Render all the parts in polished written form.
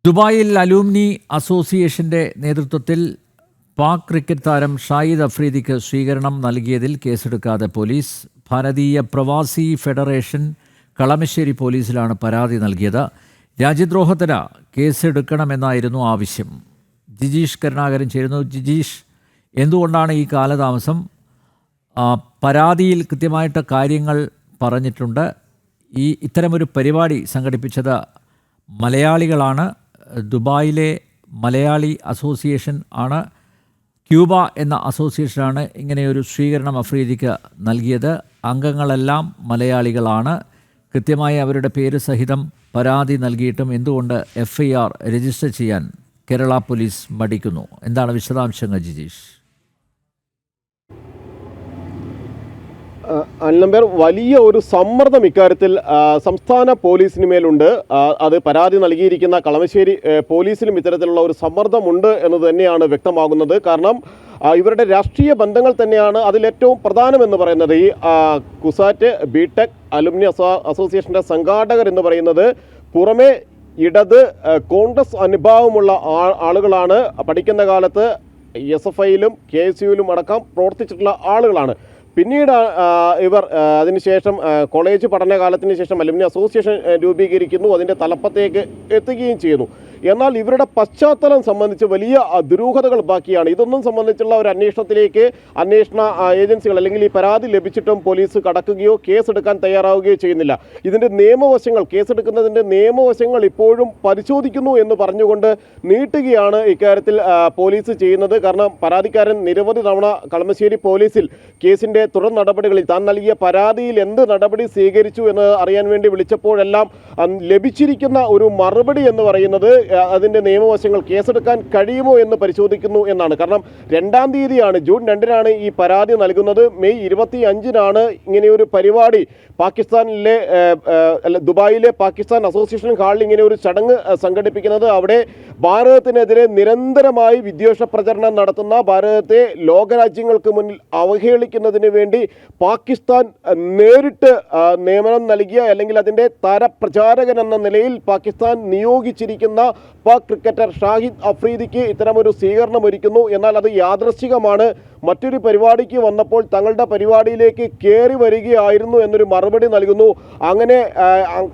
ദുബായിൽ അലൂമിനി അസോസിയേഷന്റെ നേതൃത്വത്തിൽ പാക് ക്രിക്കറ്റ് താരം ഷാഹിദ് അഫ്രീദിക്ക് സ്വീകരണം നൽകിയതിൽ കേസെടുക്കാതെ പോലീസ്. ഭാരതീയ പ്രവാസി ഫെഡറേഷൻ കളമശ്ശേരി പോലീസിലാണ് പരാതി നൽകിയത്. രാജ്യദ്രോഹത്തിന് കേസെടുക്കണമെന്നായിരുന്നു ആവശ്യം. ജിജീഷ് കരുണാകരൻ ചേരുന്നു. ജിജീഷ്, എന്തുകൊണ്ടാണ് ഈ കാലതാമസം? പരാതിയിൽ കൃത്യമായിട്ട് കാര്യങ്ങൾ പറഞ്ഞിട്ടുണ്ട്. ഇത്തരമൊരു പരിപാടി സംഘടിപ്പിച്ചത് മലയാളികളാണ്. ദുബായിലെ മലയാളി അസോസിയേഷൻ ആണ്. ക്യൂബ എന്ന അസോസിയേഷനാണ് ഇങ്ങനെയൊരു സ്വീകരണം അഫ്രീദിക്ക് നൽകിയത്. അംഗങ്ങളെല്ലാം മലയാളികളാണ്. കൃത്യമായി അവരുടെ പേര് സഹിതം പരാതി നൽകിയിട്ടും എന്തുകൊണ്ട് FIR രജിസ്റ്റർ ചെയ്യാൻ കേരള പോലീസ് മടിക്കുന്നു? എന്താണ് വിശദാംശങ്ങൾ ജിജീഷ്? അൽനമ്പർ, വലിയ ഒരു സമ്മർദ്ദം ഇക്കാര്യത്തിൽ സംസ്ഥാന പോലീസിന് മേലുണ്ട്. അത് പരാതി നൽകിയിരിക്കുന്ന കളമശ്ശേരി പോലീസിലും ഇത്തരത്തിലുള്ള ഒരു സമ്മർദ്ദമുണ്ട് എന്ന് തന്നെയാണ് വ്യക്തമാകുന്നത്. കാരണം ഇവരുടെ രാഷ്ട്രീയ ബന്ധങ്ങൾ തന്നെയാണ് അതിലേറ്റവും പ്രധാനമെന്ന് പറയുന്നത്. ഈ കുസാറ്റ് BTech അലുമിനി അസോസിയേഷൻ്റെ സംഘാടകർ എന്ന് പറയുന്നത് പുറമെ ഇടത് കോൺഗ്രസ് അനുഭാവമുള്ള ആളുകളാണ്. പഠിക്കുന്ന കാലത്ത് SFIയിലും KSUവിലും അടക്കം പ്രവർത്തിച്ചിട്ടുള്ള ആളുകളാണ്. പിന്നീട് ഇവർ അതിനുശേഷം കോളേജ് പഠനകാലത്തിന് ശേഷം അലുമിനി അസോസിയേഷൻ രൂപീകരിക്കുന്നു, അതിൻ്റെ തലപ്പത്തേക്ക് എത്തുകയും ചെയ്യുന്നു. എന്നാൽ ഇവരുടെ പശ്ചാത്തലം സംബന്ധിച്ച് വലിയ ദുരൂഹതകൾ ബാക്കിയാണ്. ഇതൊന്നും സംബന്ധിച്ചുള്ള ഒരു അന്വേഷണ ഏജൻസികൾ അല്ലെങ്കിൽ ഈ പരാതി ലഭിച്ചിട്ടും പോലീസ് കടക്കുകയോ കേസെടുക്കാൻ തയ്യാറാവുകയോ ചെയ്യുന്നില്ല. ഇതിൻ്റെ നിയമവശങ്ങൾ, കേസെടുക്കുന്നതിൻ്റെ നിയമവശങ്ങൾ ഇപ്പോഴും പരിശോധിക്കുന്നു എന്ന് പറഞ്ഞുകൊണ്ട് നീട്ടുകയാണ് ഇക്കാര്യത്തിൽ പോലീസ് ചെയ്യുന്നത്. കാരണം പരാതിക്കാരൻ നിരവധി തവണ കളമശ്ശേരി പോലീസിൽ കേസിൻ്റെ തുടർ നടപടികളിൽ താൻ നൽകിയ പരാതിയിൽ എന്ത് നടപടി സ്വീകരിച്ചു എന്ന് അറിയാൻ വേണ്ടി വിളിച്ചപ്പോഴെല്ലാം ലഭിച്ചിരിക്കുന്ന ഒരു മറുപടി എന്ന് പറയുന്നത് അതിൻ്റെ നിയമവശങ്ങൾ, കേസെടുക്കാൻ കഴിയുമോ എന്ന് പരിശോധിക്കുന്നു എന്നാണ്. കാരണം 2-ാം തീയതിയാണ്, ജൂൺ 2-നാണ് ഈ പരാതി നൽകുന്നത്. മെയ് 25-നാണ് ഇങ്ങനെയൊരു പരിപാടി പാകിസ്ഥാനിലെ ദുബായിലെ പാകിസ്ഥാൻ അസോസിയേഷൻ ഹാളിൽ ഇങ്ങനെ ഒരു ചടങ്ങ് സംഘടിപ്പിക്കുന്നത്. അവിടെ ഭാരതത്തിനെതിരെ നിരന്തരമായി വിദ്വേഷ പ്രചരണം നടത്തുന്ന, ഭാരതത്തെ ലോകരാജ്യങ്ങൾക്ക് മുന്നിൽ അവഹേളിക്കുന്നതിന് വേണ്ടി പാകിസ്ഥാൻ നേരിട്ട് നിയമനം നൽകിയ അല്ലെങ്കിൽ അതിൻ്റെ താരപ്രചാരകൻ എന്ന നിലയിൽ പാകിസ്ഥാൻ നിയോഗിച്ചിരിക്കുന്ന പാക് ക്രിക്കറ്റർ ഷാഹിദ് അഫ്രീദിക്ക് ഇത്തരമൊരു സ്വീകരണം ഒരുക്കുന്നു. എന്നാൽ അത് യാദൃശ്ചികമാണ്. മറ്റൊരു പരിപാടിക്ക് വന്നപ്പോൾ തങ്ങളുടെ പരിപാടിയിലേക്ക് കയറി വരികയായിരുന്നു എന്നൊരു മറുപടി നൽകുന്നു. അങ്ങനെ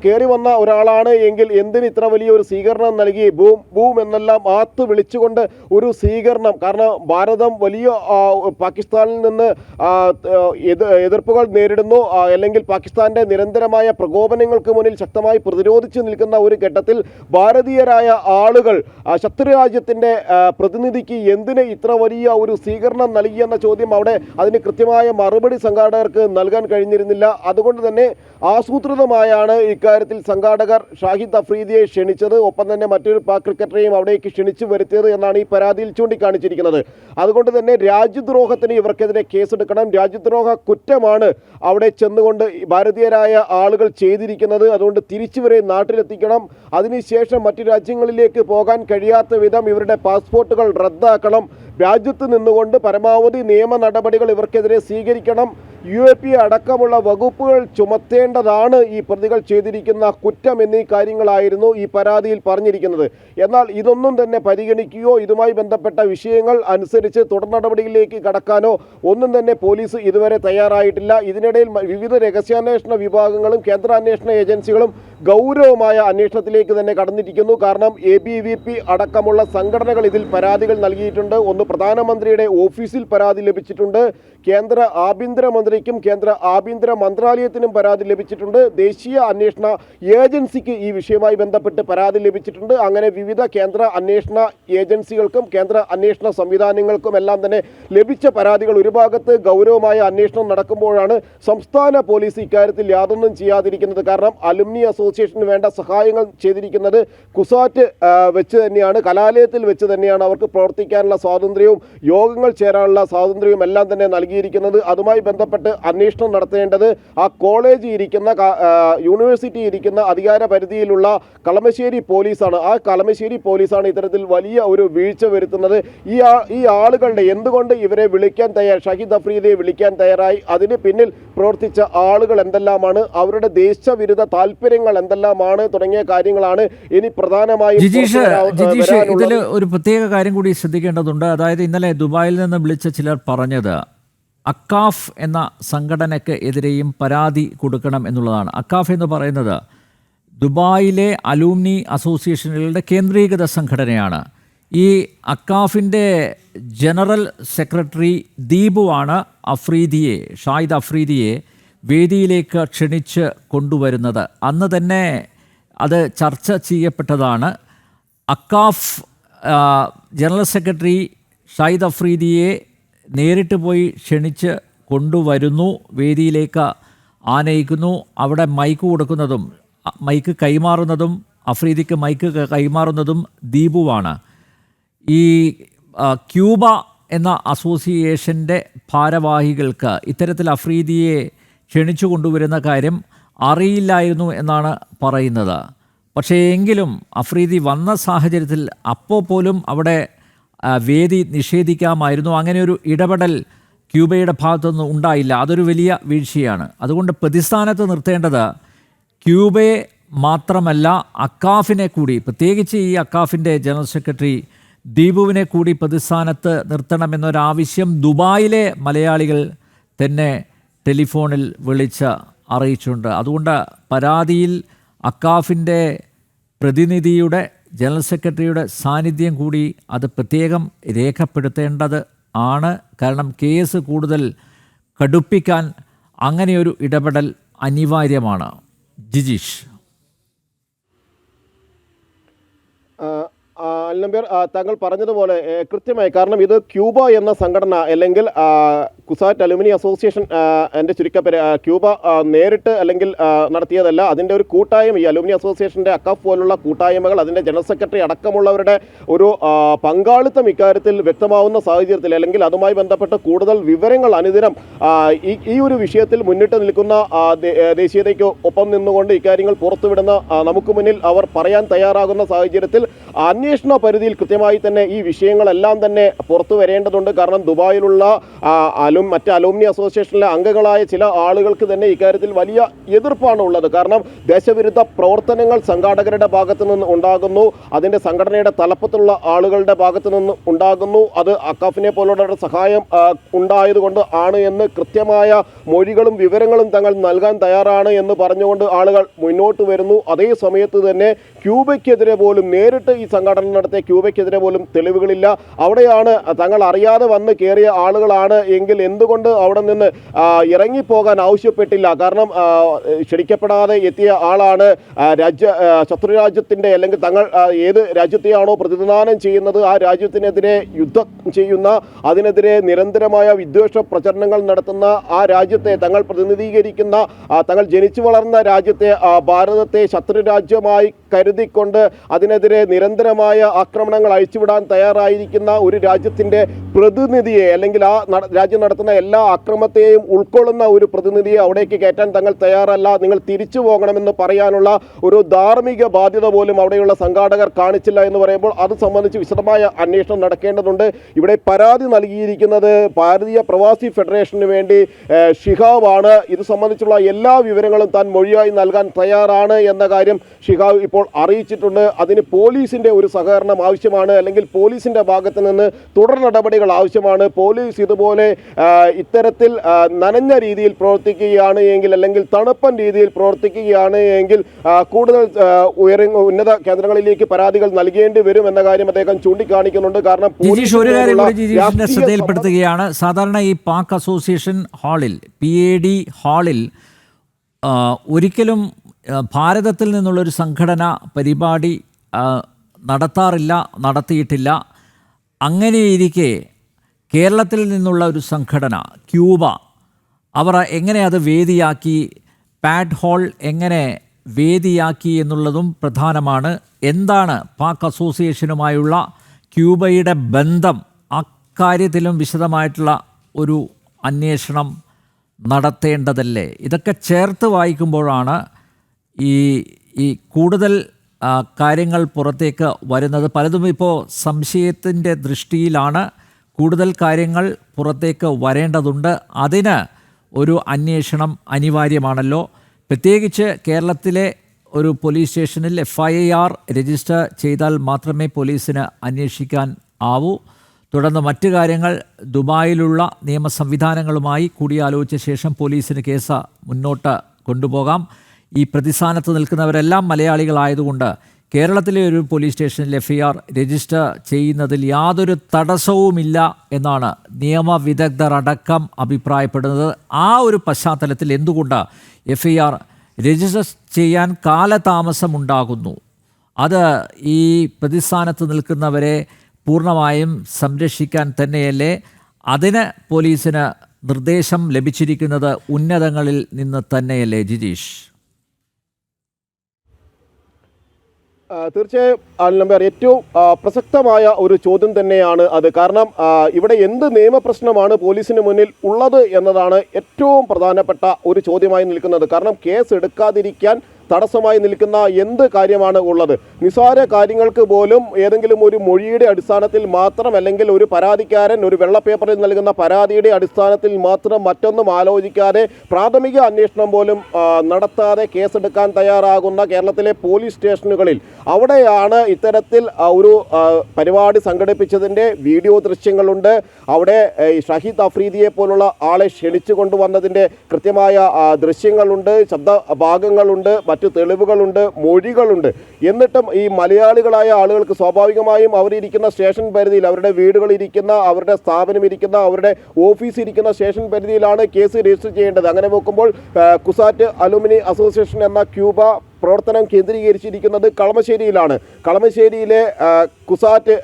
കയറി വന്ന ഒരാളാണ് എങ്കിൽ എന്തിന് ഇത്ര വലിയ ഒരു സ്വീകരണം നൽകി? ബൂം എന്നെല്ലാം ആത്ത് വിളിച്ചുകൊണ്ട് ഒരു സ്വീകരണം. കാരണം ഭാരതം വലിയ പാകിസ്ഥാനിൽ നിന്ന് എതിർപ്പുകൾ നേരിടുന്നു, അല്ലെങ്കിൽ പാകിസ്ഥാന്റെ നിരന്തരമായ പ്രകോപനങ്ങൾക്ക് മുന്നിൽ ശക്തമായി പ്രതിരോധിച്ചു നിൽക്കുന്ന ഒരു ഘട്ടത്തിൽ ഭാരതീയരായ ആളുകൾ ശത്രുരാജ്യത്തിൻ്റെ പ്രതിനിധിക്ക് എന്തിന് ഇത്ര വലിയ ഒരു സ്വീകരണം നൽകിയെന്ന ചോദ്യം അവിടെ അതിന് കൃത്യമായ മറുപടി സംഘാടകർക്ക് നൽകാൻ കഴിഞ്ഞിരുന്നില്ല. അതുകൊണ്ട് തന്നെ ആസൂത്രിതമായാണ് ഇക്കാര്യത്തിൽ സംഘാടകർ ഷാഹിദ് അഫ്രീദിയെ ക്ഷണിച്ചത്. ഒപ്പം തന്നെ മറ്റൊരു പാക് ക്രിക്കറ്ററെയും അവിടേക്ക് ക്ഷണിച്ചു വരുത്തിയത് എന്നാണ് ഈ പരാതിയിൽ ചൂണ്ടിക്കാണിച്ചിരിക്കുന്നത്. അതുകൊണ്ട് തന്നെ രാജ്യദ്രോഹത്തിന് ഇവർക്കെതിരെ കേസെടുക്കണം. രാജ്യദ്രോഹ കുറ്റമാണ് അവിടെ ചെന്നുകൊണ്ട് ഭാരതീയരായ ആളുകൾ ചെയ്തിരിക്കുന്നത്. അതുകൊണ്ട് തിരിച്ചുവരെ നാട്ടിലെത്തിക്കണം. അതിനുശേഷം മറ്റു രാജ്യങ്ങളിലേക്ക് പോകാൻ കഴിയാത്ത വിധം ഇവരുടെ പാസ്പോർട്ടുകൾ റദ്ദാക്കണം. രാജ്യത്ത് നിന്നുകൊണ്ട് പരമാവധി നിയമ നടപടികൾ ഇവർക്കെതിരെ സ്വീകരിക്കണം. UAP അടക്കമുള്ള വകുപ്പുകൾ ചുമത്തേണ്ടതാണ് ഈ പ്രതികൾ ചെയ്തിരിക്കുന്ന കുറ്റം എന്നീ കാര്യങ്ങളായിരുന്നു ഈ പരാതിയിൽ പറഞ്ഞിരിക്കുന്നത്. എന്നാൽ ഇതൊന്നും തന്നെ പരിഗണിക്കുകയോ ഇതുമായി ബന്ധപ്പെട്ട വിഷയങ്ങൾ അനുസരിച്ച് തുടർ നടപടികളിലേക്ക് കടക്കാനോ ഒന്നും തന്നെ പോലീസ് ഇതുവരെ തയ്യാറായിട്ടില്ല. ഇതിനിടയിൽ വിവിധ രഹസ്യാന്വേഷണ വിഭാഗങ്ങളും കേന്ദ്ര അന്വേഷണ ഏജൻസികളും ഗൗരവമായ അന്വേഷണത്തിലേക്ക് തന്നെ കടന്നിരിക്കുന്നു. കാരണം ABVP അടക്കമുള്ള സംഘടനകൾ ഇതിൽ പരാതികൾ നൽകിയിട്ടുണ്ട്. ഒന്ന് പ്രധാനമന്ത്രിയുടെ ഓഫീസിൽ പരാതി ലഭിച്ചിട്ടുണ്ട്, കേന്ദ്ര ആഭ്യന്തരമന്ത്രിക്കും കേന്ദ്ര ആഭ്യന്തര മന്ത്രാലയത്തിനും പരാതി ലഭിച്ചിട്ടുണ്ട്, ദേശീയ അന്വേഷണ ഏജൻസിക്ക് ഈ വിഷയവുമായി ബന്ധപ്പെട്ട് പരാതി ലഭിച്ചിട്ടുണ്ട്. അങ്ങനെ വിവിധ കേന്ദ്ര അന്വേഷണ ഏജൻസികൾക്കും കേന്ദ്ര അന്വേഷണ സംവിധാനങ്ങൾക്കും എല്ലാം തന്നെ ലഭിച്ച പരാതികൾ ഒരു ഭാഗത്ത് ഗൗരവമായ അന്വേഷണം നടക്കുമ്പോഴാണ് സംസ്ഥാന പോലീസ് ഇക്കാര്യത്തിൽ യാതൊന്നും ചെയ്യാതിരിക്കുന്നത്. കാരണം അലുമിനി അസോസിയേഷന് വേണ്ട സഹായങ്ങൾ ചെയ്തിരിക്കുന്നത് കുസാറ്റ് വെച്ച് തന്നെയാണ്, കലാലയത്തിൽ വെച്ച് തന്നെയാണ്. അവർക്ക് പ്രവർത്തിക്കാനുള്ള സ്വാതന്ത്ര്യവും യോഗങ്ങൾ ചേരാനുള്ള സ്വാതന്ത്ര്യവും എല്ലാം തന്നെ നൽകിയിരിക്കുന്നത്. അതുമായി ബന്ധപ്പെട്ട് അന്വേഷണം നടത്തേണ്ടത് ആ കോളേജ് ഇരിക്കുന്ന യൂണിവേഴ്സിറ്റി ഇരിക്കുന്ന അധികാര പരിധിയിലുള്ള കളമശ്ശേരി പോലീസാണ്. ആ കളമശ്ശേരി പോലീസാണ് ഇത്തരത്തിൽ വലിയ ഒരു വീഴ്ച വരുത്തുന്നത്. ഈ ആളുകളുടെ എന്തുകൊണ്ട് ഇവരെ വിളിക്കാൻ ഷാഹിദ് അഫ്രീദിയെ വിളിക്കാൻ തയ്യാറായി? അതിന് പിന്നിൽ പ്രവർത്തിച്ച ആളുകൾ എന്തെല്ലാമാണ്? അവരുടെ ദേശവിരുദ്ധ താല്പര്യങ്ങൾ വിവരങ്ങൾ എന്തെല്ലാമാണ് തുടങ്ങിയ കാര്യങ്ങളാണ് ഇനി പ്രധാനമായും ജിജീഷ് ഇതിൽ ഒരു പ്രത്യേക കാര്യം കൂടി ശ്രദ്ധിക്കേണ്ടതുണ്ട്. അതായത് ഇന്നലെ ദുബായിൽ നിന്ന് വിളിച്ച ചിലർ പറഞ്ഞത് അക്കാഫ് എന്ന സംഘടനയ്ക്ക് എതിരെയും പരാതി കൊടുക്കണം എന്നുള്ളതാണ്. അക്കാഫ് എന്ന് പറയുന്നത് ദുബായിലെ അലൂമിനി അസോസിയേഷനുകളുടെ കേന്ദ്രീകൃത സംഘടനയാണ്. ഈ അക്കാഫിൻ്റെ ജനറൽ സെക്രട്ടറി ദീപുവാണ് ഷാഹിദ് അഫ്രീദിയെ വേദിയിലേക്ക് ക്ഷണിച്ച് കൊണ്ടുവരുന്നത്. അന്ന് തന്നെ അത് ചർച്ച ചെയ്യപ്പെട്ടതാണ്. അക്കാഫ് ജനറൽ സെക്രട്ടറി ഷാഹിദ് അഫ്രീദിയെ നേരിട്ട് പോയി ക്ഷണിച്ച് കൊണ്ടുവരുന്നു, വേദിയിലേക്ക് ആനയിക്കുന്നു. അവിടെ മൈക്ക് കൊടുക്കുന്നതും മൈക്ക് കൈമാറുന്നതും അഫ്രീദിക്ക് മൈക്ക് കൈമാറുന്നതും ദീപുവാണ്. ഈ ക്യൂബ എന്ന അസോസിയേഷൻ്റെ ഭാരവാഹികൾക്ക് ഇത്തരത്തിൽ അഫ്രീദിയെ ക്ഷണിച്ചു കൊണ്ടുവരുന്ന കാര്യം അറിയില്ലായിരുന്നു എന്നാണ് പറയുന്നത്. പക്ഷേ എങ്കിലും അഫ്രീദി വന്ന സാഹചര്യത്തിൽ അപ്പോൾ പോലും അവിടെ വേദി നിഷേധിക്കാമായിരുന്നു. അങ്ങനെ ഒരു ഇടപെടൽ ക്യൂബയുടെ ഭാഗത്തുനിന്ന് ഉണ്ടായില്ല. അതൊരു വലിയ വീഴ്ചയാണ്. അതുകൊണ്ട് പ്രതിസ്ഥാനത്ത് നിർത്തേണ്ടത് ക്യൂബയെ മാത്രമല്ല അക്കാഫിനെ കൂടി, പ്രത്യേകിച്ച് ഈ അക്കാഫിൻ്റെ ജനറൽ സെക്രട്ടറി ദീപുവിനെ കൂടി പ്രതിസ്ഥാനത്ത് നിർത്തണമെന്നൊരാവശ്യം ദുബായിലെ മലയാളികൾ തന്നെ ടെലിഫോണിൽ വിളിച്ച് അറിയിച്ചിട്ടുണ്ട്. അതുകൊണ്ട് പരാതിയിൽ അക്കാഫിൻ്റെ പ്രതിനിധിയുടെ ജനറൽ സെക്രട്ടറിയുടെ സാന്നിധ്യം കൂടി അത് പ്രത്യേകം രേഖപ്പെടുത്തേണ്ടത് ആണ്. കാരണം കേസ് കൂടുതൽ കടുപ്പിക്കാൻ അങ്ങനെയൊരു ഇടപെടൽ അനിവാര്യമാണ്. ജിജീഷ്. അൽനബീർ, താങ്കൾ പറഞ്ഞതുപോലെ കൃത്യമായി, കാരണം ഇത് ക്യൂബ എന്ന സംഘടന അല്ലെങ്കിൽ കുസാറ്റ് അലുമിനി അസോസിയേഷൻ എൻ്റെ ചുരുക്കപ്പേര് ക്യൂബ നേരിട്ട് അല്ലെങ്കിൽ നടത്തിയതല്ല. അതിൻ്റെ ഒരു കൂട്ടായ്മ, ഈ അലുമിനി അസോസിയേഷൻ്റെ അക്കാഫ് പോലുള്ള കൂട്ടായ്മകൾ, അതിൻ്റെ ജനറൽ സെക്രട്ടറി അടക്കമുള്ളവരുടെ ഒരു പങ്കാളിത്തം ഇക്കാര്യത്തിൽ വ്യക്തമാവുന്ന സാഹചര്യത്തിൽ അല്ലെങ്കിൽ അതുമായി ബന്ധപ്പെട്ട് കൂടുതൽ വിവരങ്ങൾ അനുദിനം ഈ ഒരു വിഷയത്തിൽ മുന്നിട്ട് നിൽക്കുന്ന ദേശീയതയ്ക്ക് ഒപ്പം നിന്നുകൊണ്ട് ഇക്കാര്യങ്ങൾ പുറത്തുവിടുന്ന നമുക്ക് മുന്നിൽ അവർ പറയാൻ തയ്യാറാകുന്ന സാഹചര്യത്തിൽ അന്വേഷണ പരിധിയിൽ കൃത്യമായി തന്നെ ഈ വിഷയങ്ങളെല്ലാം തന്നെ പുറത്തു വരേണ്ടതുണ്ട്. കാരണം ദുബായിലുള്ള മറ്റ് അലൂമിനി അസോസിയേഷനിലെ അംഗങ്ങളായ ചില ആളുകൾക്ക് തന്നെ ഇക്കാര്യത്തിൽ വലിയ എതിർപ്പാണ് ഉള്ളത്. കാരണം ദേശവിരുദ്ധ പ്രവർത്തനങ്ങൾ സംഘാടകരുടെ ഭാഗത്തു നിന്ന് ഉണ്ടാകുന്നു, അതിൻ്റെ സംഘടനയുടെ തലപ്പത്തുള്ള ആളുകളുടെ ഭാഗത്തു നിന്ന് ഉണ്ടാകുന്നു. അത് അക്കാഫിനെ പോലുള്ളവരുടെ സഹായം ഉണ്ടായതുകൊണ്ട് ആണ് എന്ന് കൃത്യമായ മൊഴികളും വിവരങ്ങളും തങ്ങൾ നൽകാൻ തയ്യാറാണ് എന്ന് പറഞ്ഞുകൊണ്ട് ആളുകൾ മുന്നോട്ട് വരുന്നു. അതേ സമയത്ത് തന്നെ ക്യൂബയ്ക്കെതിരെ പോലും നേരിട്ട് ഈ സംഘടന നടത്തിയ ക്യൂബയ്ക്കെതിരെ പോലും തെളിവുകളില്ല. അവിടെയാണ് തങ്ങൾ അറിയാതെ വന്ന് കയറിയ ആളുകളാണ് എങ്കിൽ എന്തുകൊണ്ട് അവിടെ നിന്ന് ഇറങ്ങിപ്പോകാൻ ആവശ്യപ്പെട്ടില്ല? കാരണം ക്ഷണിക്കപ്പെടാതെ എത്തിയ ആളാണ്. ശത്രുരാജ്യത്തിൻ്റെ അല്ലെങ്കിൽ തങ്ങൾ ഏത് രാജ്യത്തെയാണോ പ്രതിനിധാനം ചെയ്യുന്നത് ആ രാജ്യത്തിനെതിരെ യുദ്ധം ചെയ്യുന്ന, അതിനെതിരെ നിരന്തരമായ വിദ്വേഷ പ്രചരണങ്ങൾ നടത്തുന്ന ആ രാജ്യത്തെ തങ്ങൾ പ്രതിനിധീകരിക്കുന്ന, തങ്ങൾ ജനിച്ചു വളർന്ന രാജ്യത്തെ ഭാരതത്തെ ശത്രുരാജ്യമായി കരുതിക്കൊണ്ട് അതിനെതിരെ നിരന്തരമായ ആക്രമണങ്ങൾ അഴിച്ചുവിടാൻ തയ്യാറായിരിക്കുന്ന ഒരു രാജ്യത്തിൻ്റെ പ്രതിനിധിയെ അല്ലെങ്കിൽ ആ രാജ്യം നടത്തുന്ന എല്ലാ അക്രമത്തെയും ഉൾക്കൊള്ളുന്ന ഒരു പ്രതിനിധിയെ അവിടേക്ക് കയറ്റാൻ തങ്ങൾ തയ്യാറല്ല, നിങ്ങൾ തിരിച്ചു പോകണമെന്ന് പറയാനുള്ള ഒരു ധാർമ്മിക ബാധ്യത പോലും അവിടെയുള്ള സംഘാടകർ കാണിച്ചില്ല എന്ന് പറയുമ്പോൾ അത് സംബന്ധിച്ച് വിശദമായ അന്വേഷണം നടക്കേണ്ടതുണ്ട്. ഇവിടെ പരാതി നൽകിയിരിക്കുന്നത് ഭാരതീയ പ്രവാസി ഫെഡറേഷന് വേണ്ടി ഷിഹാബാണ്. ഇത് സംബന്ധിച്ചുള്ള എല്ലാ വിവരങ്ങളും താൻ മൊഴിയായി നൽകാൻ തയ്യാറാണ് എന്ന കാര്യം ഷിഹാബ് ഇപ്പോൾ അറിയിച്ചിട്ടുണ്ട്. അതിന് പോലീസിൻ്റെ ഒരു സഹകരണം ആവശ്യമാണ്, അല്ലെങ്കിൽ പോലീസിൻ്റെ ഭാഗത്ത് നിന്ന് തുടർ നടപടികൾ ആവശ്യമാണ്. പോലീസ് ഇതുപോലെ ഇത്തരത്തിൽ നനഞ്ഞ രീതിയിൽ പ്രവർത്തിക്കുകയാണ് എങ്കിൽ അല്ലെങ്കിൽ തണുപ്പൻ രീതിയിൽ പ്രവർത്തിക്കുകയാണ് എങ്കിൽ കൂടുതൽ ഉന്നത കേന്ദ്രങ്ങളിലേക്ക് പരാതികൾ നൽകേണ്ടി വരും എന്ന കാര്യം അദ്ദേഹം ചൂണ്ടിക്കാണിക്കുന്നുണ്ട്. കാരണം ശ്രദ്ധയിൽപ്പെടുത്തുകയാണ്. സാധാരണ ഈ പാക് അസോസിയേഷൻ ഹാളിൽ PAD ഹാളിൽ ഒരിക്കലും ഭാരതത്തിൽ നിന്നുള്ളൊരു സംഘടന പരിപാടി നടത്താറില്ല, നടത്തിയിട്ടില്ല. അങ്ങനെയിരിക്കെ കേരളത്തിൽ നിന്നുള്ള ഒരു സംഘടന ക്യൂബ, അവർ എങ്ങനെ അത് വേദിയാക്കി, പാഡ് ഹാൾ എങ്ങനെ വേദിയാക്കി എന്നുള്ളതും പ്രധാനമാണ്. എന്താണ് പാക് അസോസിയേഷനുമായുള്ള ക്യൂബയുടെ ബന്ധം? അക്കാര്യത്തിലും വിശദമായിട്ടുള്ള ഒരു അന്വേഷണം നടത്തേണ്ടതല്ലേ? ഇതൊക്കെ ചേർത്ത് വായിക്കുമ്പോഴാണ് ഈ കൂടുതൽ കാര്യങ്ങൾ പുറത്തേക്ക് വരുന്നത്. പലതും ഇപ്പോൾ സംശയത്തിൻ്റെ ദൃഷ്ടിയിലാണ്. കൂടുതൽ കാര്യങ്ങൾ പുറത്തേക്ക് വരേണ്ടതുണ്ട്. അതിന് ഒരു അന്വേഷണം അനിവാര്യമാണല്ലോ. പ്രത്യേകിച്ച് കേരളത്തിലെ ഒരു പോലീസ് സ്റ്റേഷനിൽ FIR രജിസ്റ്റർ ചെയ്താൽ മാത്രമേ പോലീസിന് അന്വേഷിക്കാൻ ആവൂ. തുടർന്ന് മറ്റു കാര്യങ്ങൾ ദുബായിലുള്ള നിയമ സംവിധാനങ്ങളുമായി കൂടിയാലോചിച്ച ശേഷം പോലീസിന് കേസ് മുന്നോട്ട് കൊണ്ടുപോകാം. ഈ പ്രതിസ്ഥാനത്ത് നിൽക്കുന്നവരെല്ലാം മലയാളികളായതുകൊണ്ട് കേരളത്തിലെ ഒരു പോലീസ് സ്റ്റേഷനിൽ FIR രജിസ്റ്റർ ചെയ്യുന്നതിൽ യാതൊരു തടസ്സവുമില്ല എന്നാണ് നിയമവിദഗ്ധർ അടക്കം അഭിപ്രായപ്പെടുന്നത്. ആ ഒരു പശ്ചാത്തലത്തിൽ എന്തുകൊണ്ട് FIR രജിസ്റ്റർ ചെയ്യാൻ കാലതാമസമുണ്ടാകുന്നു? അത് ഈ പ്രതിസ്ഥാനത്ത് നിൽക്കുന്നവരെ പൂർണ്ണമായും സംരക്ഷിക്കാൻ തന്നെയല്ലേ? അതിന് പോലീസിന് നിർദ്ദേശം ലഭിച്ചിരിക്കുന്നത് ഉന്നതങ്ങളിൽ നിന്ന് തന്നെയല്ലേ ജിജീഷ്? തീർച്ചയായും നമ്പർ ഏറ്റവും പ്രസക്തമായ ഒരു ചോദ്യം തന്നെയാണ് അത്. കാരണം ഇവിടെ എന്ത് നിയമപ്രശ്നമാണ് പോലീസിന് മുന്നിൽ ഉള്ളത് എന്നതാണ് ഏറ്റവും പ്രധാനപ്പെട്ട ഒരു ചോദ്യമായി നിൽക്കുന്നത്. കാരണം കേസ് എടുക്കാതിരിക്കാൻ തടസ്സമായി നിൽക്കുന്ന എന്ത് കാര്യമാണ് ഉള്ളത്? നിസ്സാര കാര്യങ്ങൾക്ക് പോലും ഏതെങ്കിലും ഒരു മൊഴിയുടെ അടിസ്ഥാനത്തിൽ മാത്രം, അല്ലെങ്കിൽ ഒരു പരാതിക്കാരൻ ഒരു വെള്ളപ്പേപ്പറിൽ നൽകുന്ന പരാതിയുടെ അടിസ്ഥാനത്തിൽ മാത്രം മറ്റൊന്നും ആലോചിക്കാതെ പ്രാഥമിക അന്വേഷണം പോലും നടത്താതെ കേസെടുക്കാൻ തയ്യാറാകുന്ന കേരളത്തിലെ പോലീസ് സ്റ്റേഷനുകളിൽ അവിടെയാണ് ഇത്തരത്തിൽ ഒരു പരിപാടി സംഘടിപ്പിച്ചതിൻ്റെ വീഡിയോ ദൃശ്യങ്ങളുണ്ട്. അവിടെ ഷഹീദ് അഫ്രീദിയെ പോലുള്ള ആളെ ക്ഷണിച്ചു കൊണ്ടുവന്നതിൻ്റെ കൃത്യമായ ദൃശ്യങ്ങളുണ്ട്, ശബ്ദ ഭാഗങ്ങളുണ്ട്, മറ്റു തെളിവുകളുണ്ട്, മൊഴികളുണ്ട്. എന്നിട്ടും ഈ മലയാളികളായ ആളുകൾക്ക് സ്വാഭാവികമായും അവരിയ്ക്കുന്ന സ്റ്റേഷൻ പരിധിയിൽ, അവരുടെ വീടുകളിരിക്കുന്ന, അവരുടെ സ്ഥാപനം ഇരിക്കുന്ന, അവരുടെ ഓഫീസ് ഇരിക്കുന്ന സ്റ്റേഷൻ പരിധിയിലാണ് കേസ് രജിസ്റ്റർ ചെയ്യേണ്ടത്. അങ്ങനെ നോക്കുമ്പോൾ കുസാറ്റ് അലുമിനി അസോസിയേഷൻ എന്ന ക്യൂബ പ്രവർത്തനം കേന്ദ്രീകരിച്ചിരിക്കുന്നത് കളമശ്ശേരിയിലാണ്. കളമശ്ശേരിയിലെ കുസാറ്റ്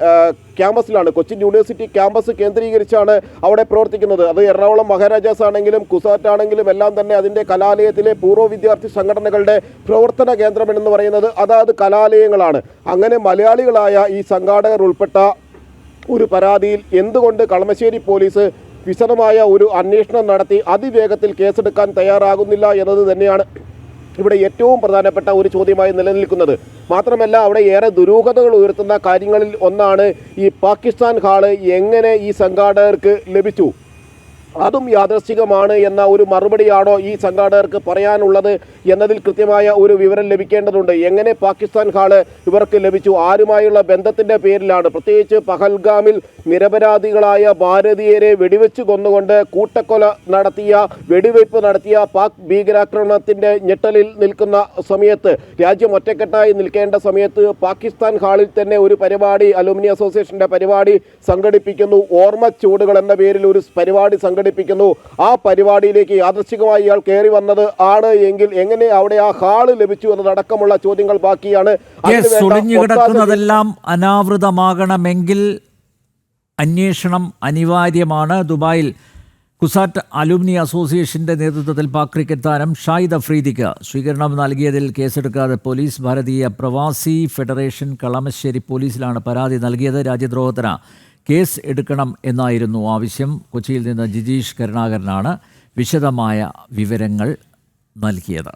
ക്യാമ്പസിലാണ്, കൊച്ചിൻ യൂണിവേഴ്സിറ്റി ക്യാമ്പസ് കേന്ദ്രീകരിച്ചാണ് അവിടെ പ്രവർത്തിക്കുന്നത്. അത് എറണാകുളം മഹാരാജാസ് ആണെങ്കിലും കുസാറ്റ് ആണെങ്കിലും എല്ലാം തന്നെ അതിൻ്റെ കലാലയത്തിലെ പൂർവ്വ വിദ്യാർത്ഥി സംഘടനകളുടെ പ്രവർത്തന കേന്ദ്രം എന്ന് പറയുന്നത് അതാത് കലാലയങ്ങളാണ്. അങ്ങനെ മലയാളികളായ ഈ സംഘാടകർ ഉൾപ്പെട്ട ഒരു പരാതിയിൽ എന്തുകൊണ്ട് കളമശ്ശേരി പോലീസ് വിശദമായ ഒരു അന്വേഷണം നടത്തി അതിവേഗത്തിൽ കേസെടുക്കാൻ തയ്യാറാകുന്നില്ല എന്നത് തന്നെയാണ് ഇവിടെ ഏറ്റവും പ്രധാനപ്പെട്ട ഒരു ചോദ്യമായി നിലനിൽക്കുന്നത്. മാത്രമല്ല, അവിടെ ഏറെ ദുരൂഹതകൾ ഉയർത്തുന്ന കാര്യങ്ങളിൽ ഒന്നാണ് ഈ പാകിസ്ഥാൻ ഹാള് എങ്ങനെ ഈ സംഘാടകർക്ക് ലഭിച്ചു, അതും യാദൃശ്ചികമാണ് എന്ന ഒരു മറുപടിയാണോ ഈ സംഘാടകർക്ക് പറയാനുള്ളത് എന്നതിൽ കൃത്യമായ ഒരു വിവരം ലഭിക്കേണ്ടതുണ്ട്. എങ്ങനെ പാകിസ്ഥാൻ ഹാള് ഇവർക്ക് ലഭിച്ചു, ആരുമായുള്ള ബന്ധത്തിൻ്റെ പേരിലാണ്? പ്രത്യേകിച്ച് പഹൽഗാമിൽ നിരപരാധികളായ ഭാരതീയരെ വെടിവെച്ച് കൊന്നുകൊണ്ട് കൂട്ടക്കൊല നടത്തിയ, വെടിവയ്പ് നടത്തിയ പാക് ഭീകരാക്രമണത്തിൻ്റെ ഞെട്ടലിൽ നിൽക്കുന്ന സമയത്ത്, രാജ്യം ഒറ്റക്കെട്ടായി നിൽക്കേണ്ട സമയത്ത് പാകിസ്ഥാൻ ഹാളിൽ തന്നെ ഒരു പരിപാടി, അലുമിനി അസോസിയേഷൻ്റെ പരിപാടി സംഘടിപ്പിക്കുന്നു. ഓർമ്മച്ചൂടുകൾ എന്ന പേരിൽ ഒരു പരിപാടി സംഘടിപ്പിക്കുന്നു. ആ പരിപാടിയിലേക്ക് യാദൃശ്ചികമായി ഇയാൾ കയറി വന്നത് ആണ് എങ്കിൽ എങ്ങനെ അവിടെ ആ ഹാള് ലഭിച്ചു എന്നതടക്കമുള്ള ചോദ്യങ്ങൾ ബാക്കിയാണ്. ഒളിഞ്ഞുകിടക്കുന്നതെല്ലാം അനാവൃതമാകണമെങ്കിൽ അന്വേഷണം അനിവാര്യമാണ്. ദുബായിൽ കുസാറ്റ് അലുമിനി അസോസിയേഷന്റെ നേതൃത്വത്തിൽ പാക് ക്രിക്കറ്റ് താരം ഷാഹിദ് അഫ്രീദിക്ക് സ്വീകരണം നൽകിയതിൽ കേസെടുക്കാതെ പോലീസ്. ഭാരതീയ പ്രവാസി ഫെഡറേഷൻ കളമശ്ശേരി പോലീസിലാണ് പരാതി നൽകിയത്. രാജ്യദ്രോഹത്തിന് കേസ് എടുക്കണം എന്നായിരുന്നു ആവശ്യം. കൊച്ചിയിൽ നിന്ന് ജിജീഷ് കരുണാകരനാണ് വിശദമായ വിവരങ്ങൾ നൽകിയത്.